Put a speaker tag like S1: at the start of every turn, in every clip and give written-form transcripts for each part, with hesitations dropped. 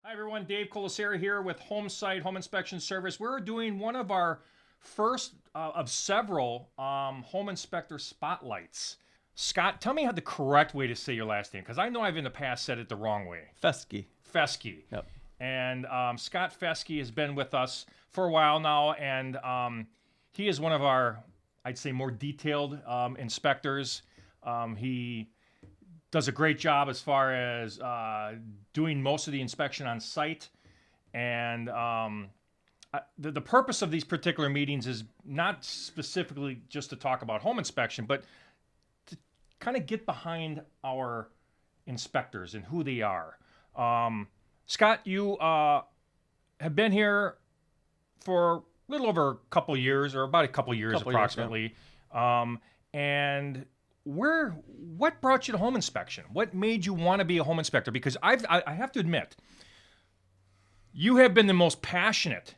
S1: Hi everyone, Dave Colasera here with HomesighT Home Inspection Service. We're doing one of our first of several home inspector spotlights. Scott, tell me how the correct way to say your last name, because I know I've in the past said it the wrong way.
S2: Festge.
S1: Festge.
S2: Yep.
S1: And Scott Festge has been with us for a while now, and he is one of our, I'd say, more detailed inspectors. He does a great job as far as doing most of the inspection on site. And the purpose of these particular meetings is not specifically just to talk about home inspection, but to kind of get behind our inspectors and who they are. Scott, you have been here for a little over a couple years, or about a couple years approximately. And what brought you to home inspection? What made you want to be a home inspector? Because I have to admit, you have been the most passionate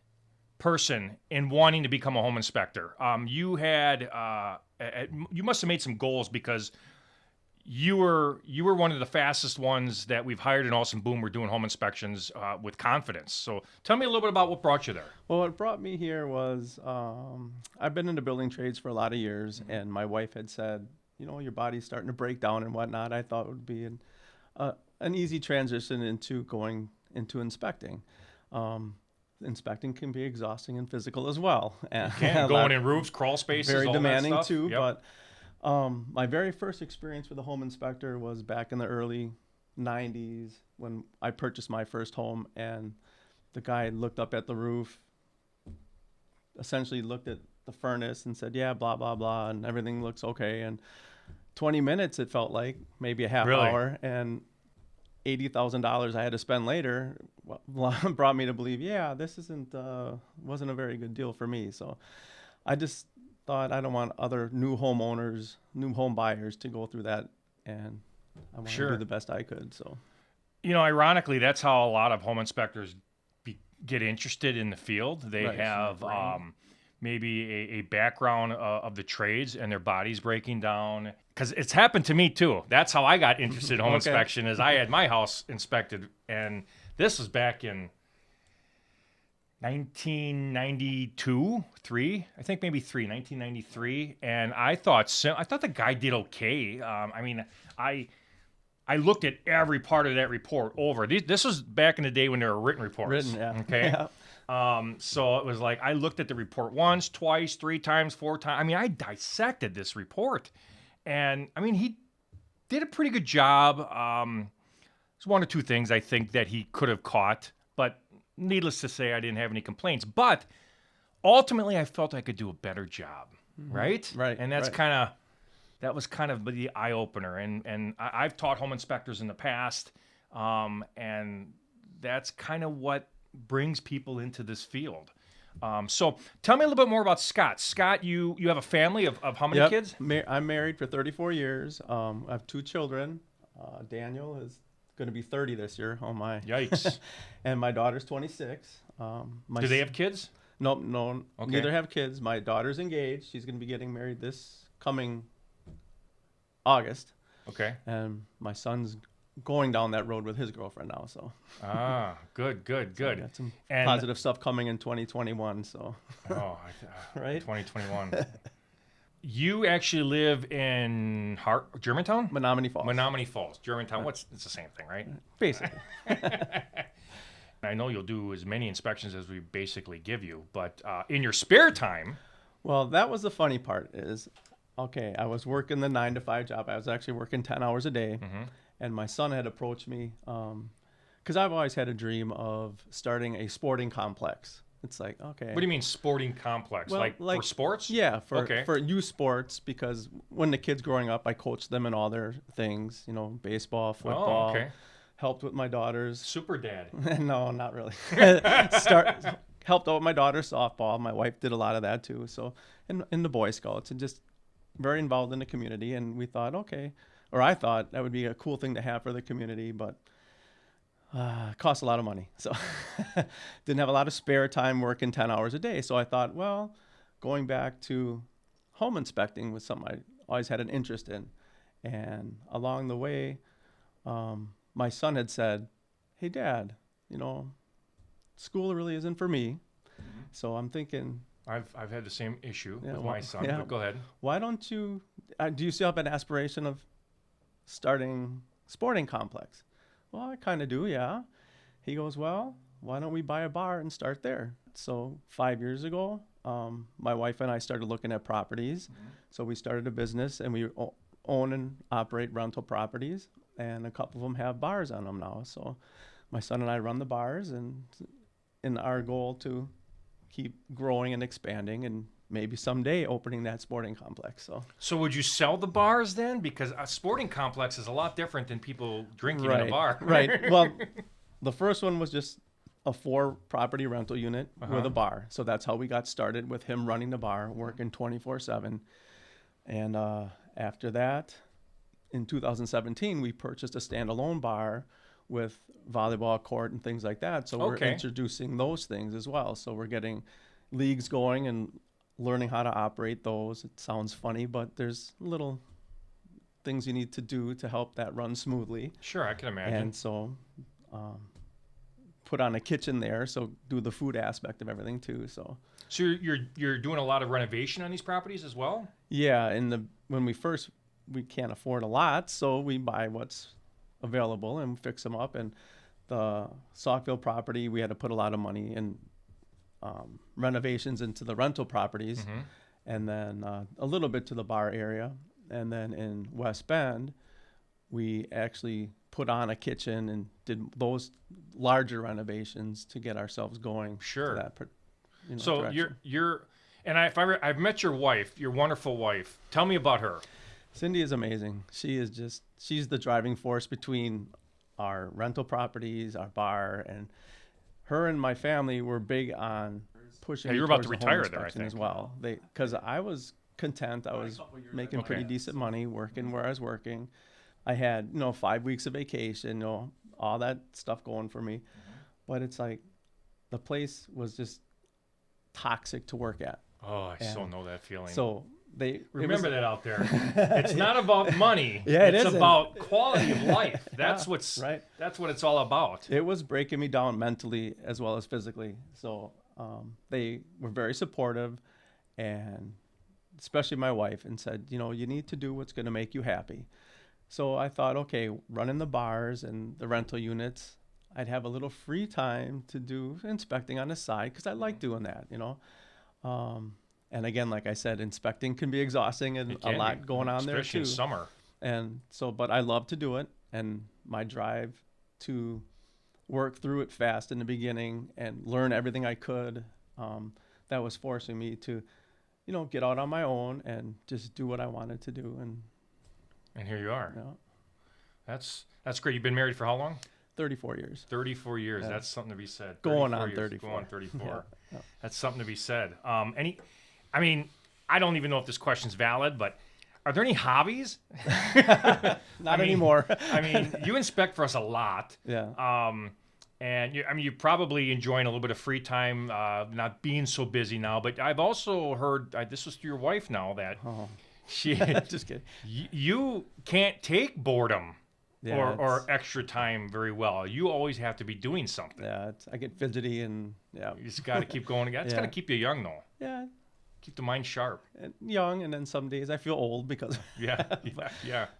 S1: person in wanting to become a home inspector. You must have made some goals, because you were one of the fastest ones that we've hired in Awesome Boom. We're doing home inspections with confidence. So tell me a little bit about what brought you there.
S2: Well, what brought me here was I've been into building trades for a lot of years, and my wife had said, your body's starting to break down and whatnot. I thought it would be an easy transition into going into inspecting. Inspecting can be exhausting and physical as well.
S1: You can going in roofs, crawl spaces,
S2: very
S1: all
S2: demanding
S1: that stuff.
S2: too.
S1: Yep.
S2: But my very first experience with a home inspector was back in the early 90s when I purchased my first home, and the guy looked up at the roof, essentially looked at the furnace and said, yeah, blah, blah, blah, and everything looks okay. And 20 minutes, it felt like, maybe a half hour, and $80,000 I had to spend later brought me to believe, yeah, this wasn't a very good deal for me. So I just thought, I don't want other new homeowners, new home buyers to go through that, and I want to do the best I could. So,
S1: ironically, that's how a lot of home inspectors get interested in the field. They have maybe a background of the trades, and their body's breaking down. Because it's happened to me too. That's how I got interested in home inspection. Is I had my house inspected, and this was back in 1993, 1993, and I thought the guy did okay. I looked at every part of that report over. This was back in the day when there were written reports. Okay.
S2: Yeah.
S1: So it was like I looked at the report once, twice, 3 times, 4 times. I dissected this report, and he did a pretty good job. There's 1 or 2 things I think that he could have caught, but needless to say, I didn't have any complaints. But ultimately, I felt I could do a better job, right?
S2: Right.
S1: And that's that was kind of the eye opener. And I've taught home inspectors in the past, and that's kind of what brings people into this field. So tell me a little bit more about Scott. Scott, you have a family of how many kids?
S2: I'm married for 34 years. I have 2 children. Daniel is going to be 30 this year. Oh my!
S1: Yikes!
S2: And my daughter's 26.
S1: Do they have kids?
S2: No,
S1: Okay.
S2: Neither have kids. My daughter's engaged. She's going to be getting married this coming August.
S1: Okay.
S2: And my son's going down that road with his girlfriend now. So.
S1: Good.
S2: So got some positive stuff coming in 2021. So. Right.
S1: 2021. You actually live in Germantown?
S2: Menominee
S1: Falls. Germantown. It's the same thing, right?
S2: Basically.
S1: I know you'll do as many inspections as we basically give you, but in your spare time.
S2: Well, that was the funny part is, I was working the 9-to-5 job. I was actually working 10 hours a day.
S1: Mm-hmm.
S2: And my son had approached me because I've always had a dream of starting a sporting complex. It's like, okay.
S1: What do you mean sporting complex?
S2: Well,
S1: like for sports?
S2: Yeah, for youth sports, because when the kids growing up, I coached them in all their things, baseball, football.
S1: Oh, okay.
S2: Helped with my daughters.
S1: Super dad.
S2: No, not really. Helped out with my daughter's softball. My wife did a lot of that too. So in the Boy Scouts, and just very involved in the community. And we thought, I thought that would be a cool thing to have for the community, but it costs a lot of money. So didn't have a lot of spare time working 10 hours a day. So I thought, going back to home inspecting was something I always had an interest in. And along the way, my son had said, hey, Dad, school really isn't for me. So I'm thinking,
S1: I've had the same issue with
S2: well,
S1: my son, but go ahead.
S2: why don't you, do you still have an aspiration of starting sporting complex? Well, I kind of do, yeah. He goes, well, why don't we buy a bar and start there? So 5 years ago, my wife and I started looking at properties. So we started a business, and we own and operate rental properties, and a couple of them have bars on them now. So my son and I run the bars, and in our goal to keep growing and expanding, and maybe someday opening that sporting complex. So
S1: would you sell the bars then? Because a sporting complex is a lot different than people drinking in a bar.
S2: Right. Well, the first one was just a 4-property rental unit with a bar. So that's how we got started, with him running the bar, working 24/7. And after that, in 2017, we purchased a standalone bar with volleyball court and things like that. So we're introducing those things as well. So we're getting leagues going and learning how to operate those. It sounds funny, but there's little things you need to do to help that run smoothly.
S1: Sure, I can imagine.
S2: And so put on a kitchen there, so do the food aspect of everything too. So
S1: you're doing a lot of renovation on these properties as well?
S2: Yeah, when we can't afford a lot, so we buy what's available and fix them up. And the Saukville property, we had to put a lot of money in renovations into the rental properties, and then a little bit to the bar area. And then in West Bend, we actually put on a kitchen and did those larger renovations to get ourselves going.
S1: Sure.
S2: To that,
S1: so
S2: direction.
S1: you're and I've met your wife, your wonderful wife. Tell me about her.
S2: Cindy is amazing. She's the driving force between our rental properties, our bar, and her and my family were big on pushing.
S1: Yeah, you're about to retire there, I think,
S2: as well. Because I was content. I was making pretty decent money working where I was working. I had 5 weeks of vacation, all that stuff going for me. But it's like the place was just toxic to work at.
S1: Oh, I so know that feeling.
S2: So
S1: remember that out there. It's not about money.
S2: Yeah,
S1: it's about quality of life. That's
S2: right.
S1: That's what it's all about.
S2: It was breaking me down mentally as well as physically. So they were very supportive, and especially my wife, and said, you need to do what's going to make you happy. So I thought, okay, running the bars and the rental units, I'd have a little free time to do inspecting on the side, because I like doing that, And again, like I said, inspecting can be exhausting, and a lot going on there too.
S1: Especially in summer.
S2: And so, but I love to do it, and my drive to work through it fast in the beginning and learn everything I could, that was forcing me to, get out on my own and just do what I wanted to do.
S1: And here you are.
S2: Yeah.
S1: That's great. You've been married for how long?
S2: 34 years.
S1: 34 years.
S2: Yeah.
S1: That's something to be said.
S2: Going on 34.
S1: Going on 34.
S2: Yeah.
S1: That's something to be said. I don't even know if this question's valid, but are there any hobbies?
S2: Not anymore.
S1: You inspect for us a lot.
S2: Yeah.
S1: And you're probably enjoying a little bit of free time, not being so busy now. But I've also heard, this was through your wife now, that she
S2: just kidding.
S1: You can't take boredom.
S2: Yeah,
S1: or extra time very well. You always have to be doing something.
S2: Yeah, I get fidgety, and
S1: you just got to keep going. It's got to keep you young, though.
S2: Yeah,
S1: keep the mind sharp.
S2: And young, and then some days I feel old because.
S1: yeah.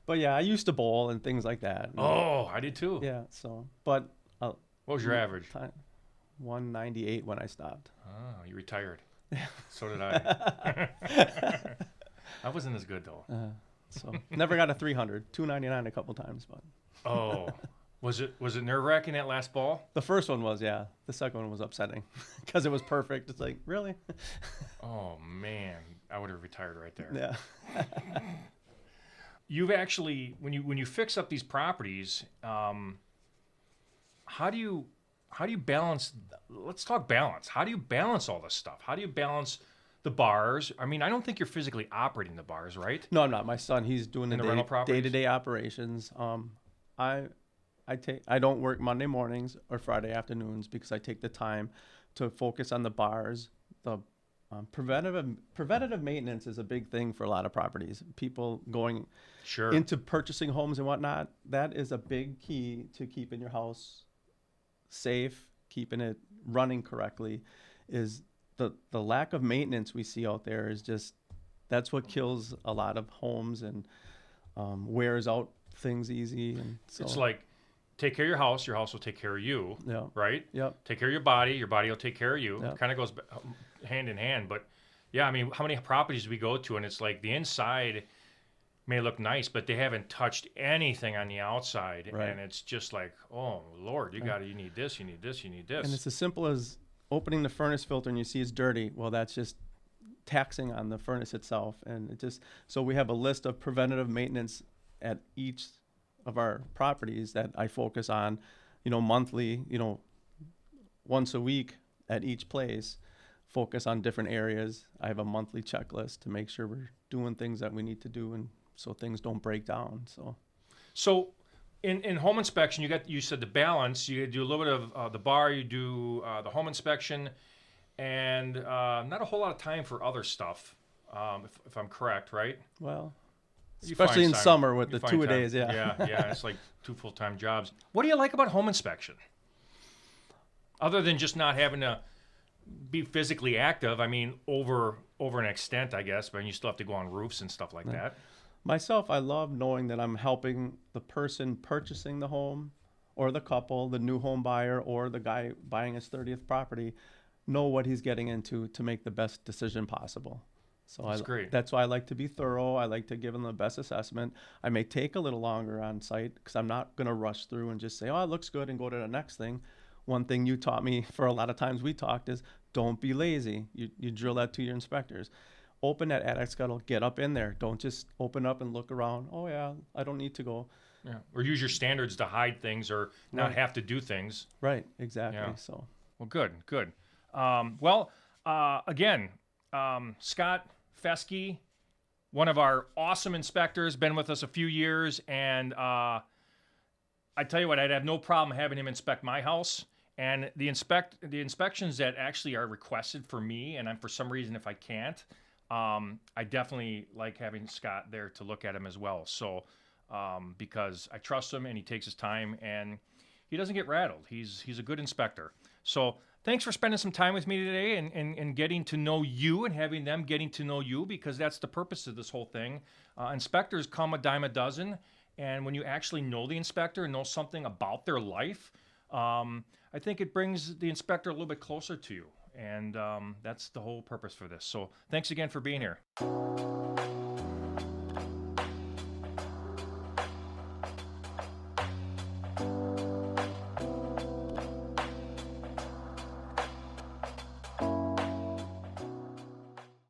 S2: But yeah, I used to bowl and things like that.
S1: Oh, I did too.
S2: Yeah. So, but.
S1: What was your average?
S2: 198 when I stopped.
S1: Oh, you retired. So did I. I wasn't as good though.
S2: So never got a 300, 299 a couple times, but.
S1: Oh, was it nerve-wracking that last ball?
S2: The first one was, yeah. The second one was upsetting because it was perfect. It's like, really?
S1: Oh man, I would have retired right there.
S2: Yeah.
S1: You've actually, when you fix up these properties, how do you balance? Let's talk balance. How do you balance all this stuff? How do you balance the bars? I don't think you're physically operating the bars, right?
S2: No, I'm not. My son, he's doing the
S1: rental properties?
S2: day-to-day operations. I don't work Monday mornings or Friday afternoons because I take the time to focus on the bars. The preventative maintenance is a big thing for a lot of properties. People going into purchasing homes and whatnot, that is a big key to keeping your house safe, keeping it running correctly, is the lack of maintenance we see out there is just, that's what kills a lot of homes and wears out things easy. And so
S1: It's like, take care of your house will take care of you,
S2: yeah,
S1: right?
S2: yep,
S1: Take care of your body will take care of you.
S2: Yep.
S1: It kind of goes hand in hand. But yeah, I mean, how many properties do we go to, and it's like the inside may look nice, but they haven't touched anything on the outside,
S2: Right.
S1: and it's just like, oh Lord, you need this, you need this, you need this.
S2: and it's as simple as opening the furnace filter and you see it's dirty. Well, that's just taxing on the furnace itself. And it just, so we have a list of preventative maintenance at each of our properties that I focus on, monthly, once a week at each place, focus on different areas. I have a monthly checklist to make sure we're doing things that we need to do, and so things don't break down.
S1: So in home inspection, you said the balance, you do a little bit of the bar, you do the home inspection, and not a whole lot of time for other stuff, if I'm correct, right?
S2: Well,
S1: You
S2: especially
S1: find
S2: in
S1: time.
S2: summer with
S1: You
S2: the
S1: find
S2: 2
S1: time.
S2: days. Yeah.
S1: Yeah, it's like 2 full-time jobs. What do you like about home inspection? Other than just not having to be physically active, I mean, over an extent, I guess, but you still have to go on roofs and stuff like that.
S2: Myself, I love knowing that I'm helping the person purchasing the home, or the couple, the new home buyer, or the guy buying his 30th property, know what he's getting into to make the best decision possible. So
S1: That's great.
S2: That's why I like to be thorough. I like to give them the best assessment. I may take a little longer on site because I'm not going to rush through and just say, oh, it looks good, and go to the next thing. One thing you taught me for a lot of times we talked is, don't be lazy. You drill that to your inspectors. Open that attic scuttle, get up in there. Don't just open up and look around. Oh yeah, I don't need to go.
S1: Yeah. Or use your standards to hide things or not
S2: Right.
S1: have to do things.
S2: Right, exactly.
S1: Yeah.
S2: So
S1: Well, good. Again, Scott Festge, one of our awesome inspectors, been with us a few years, and I tell you what, I'd have no problem having him inspect my house. And the inspections that actually are requested for me, and for some reason, if I can't, I definitely like having Scott there to look at him as well. So, because I trust him and he takes his time and he doesn't get rattled. He's a good inspector. So thanks for spending some time with me today and getting to know you and having them getting to know you, because that's the purpose of this whole thing. Inspectors come a dime a dozen, and when you actually know the inspector and know something about their life, I think it brings the inspector a little bit closer to you. And that's the whole purpose for this. So thanks again for being here.